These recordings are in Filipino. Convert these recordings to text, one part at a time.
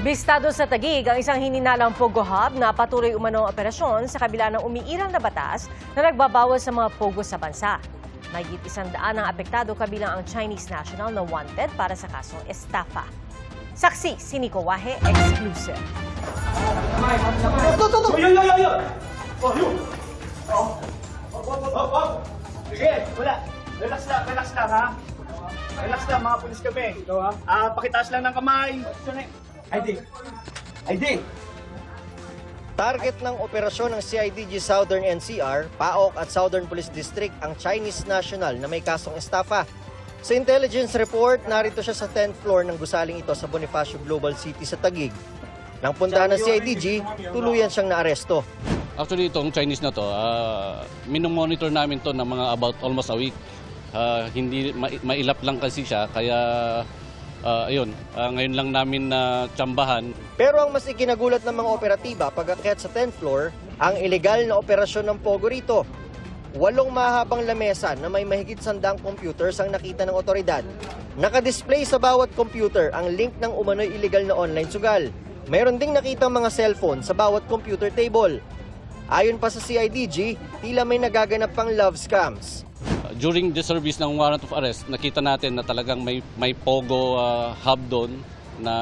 Bistado sa Taguig ang isang hininalang Pogo Hub na patuloy umanong operasyon sa kabila ng umiiral na batas na nagbabawal sa mga Pogo sa bansa. Mahigit 100 ang apektado kabilang ang Chinese national na wanted para sa kasong estafa. Saksi si Nico Wahe, exclusive. Sige, wala. Relax lang ha. Relax lang, mga pulis kami. Pakitaas lang ng kamay. ID. Target ng operasyon ng CIDG Southern NCR, PAOK at Southern Police District ang Chinese national na may kasong estafa. Sa intelligence report, narito siya sa 10th floor ng gusaling ito sa Bonifacio Global City sa Taguig. Nang puntahan ng CIDG, tuluyan siyang naaresto. Actually, itong Chinese na to, minomonitor namin to ng mga about almost a week. Hindi mailap lang kasi siya, kaya ngayon lang namin na tsambahan. Pero ang mas ikinagulat ng mga operatiba pag-akyat sa 10th floor, ang ilegal na operasyon ng Pogo rito. 8 mahabang lamesa na may mahigit 100 computers ang nakita ng otoridad. Nakadisplay sa bawat computer ang link ng umano'y illegal na online sugal. Mayroon ding nakitang mga cellphone sa bawat computer table. Ayon pa sa CIDG, tila may nagaganap pang love scams. During the service ng warrant of arrest, nakita natin na talagang may Pogo hub doon na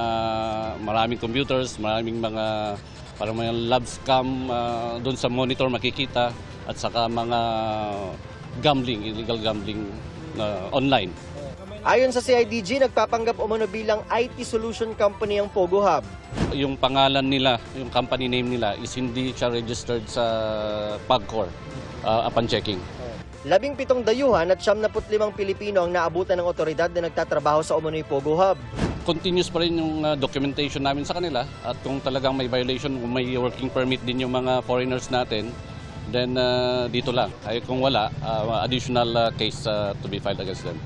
maraming computers, maraming mga parang mga love scam doon sa monitor makikita at saka mga gambling, illegal gambling online. Ayon sa CIDG, nagpapanggap umano bilang IT solution company ang Pogo Hub. Yung pangalan nila, yung company name nila is hindi siya registered sa PAGCOR upon checking. 17 dayuhan at 75 Pilipino ang naabutan ng otoridad na nagtatrabaho sa umano'y Pogo Hub. Continuous pa rin yung documentation namin sa kanila at kung talagang may violation, kung may working permit din yung mga foreigners natin, then dito lang. Ay kung wala, additional case to be filed against them.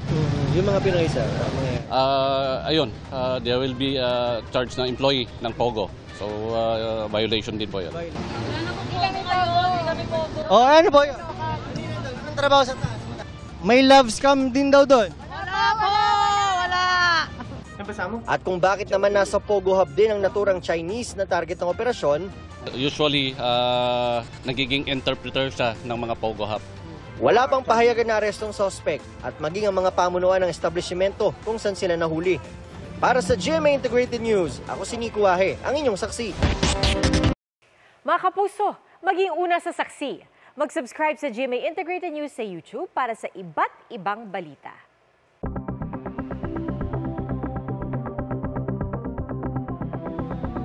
Yung mga Pinoy sir? There will be charged na employee ng Pogo. So violation din po yun. Ano po yun? Trabaho sa taas. May love scam din daw doon. Wala po! Wala! At kung bakit naman nasa Pogo Hub din ang naturang Chinese na target ng operasyon, Usually, nagiging interpreter siya ng mga Pogo Hub. wala pang pahayagan na arestong suspect at maging ang mga pamunuan ng establishmento kung saan sila nahuli. Para sa GMA Integrated News, ako si Nico Wahe, ang inyong saksi. Mga kapuso, maging una sa saksi. Mag-subscribe sa GMA Integrated News sa YouTube para sa iba't ibang balita.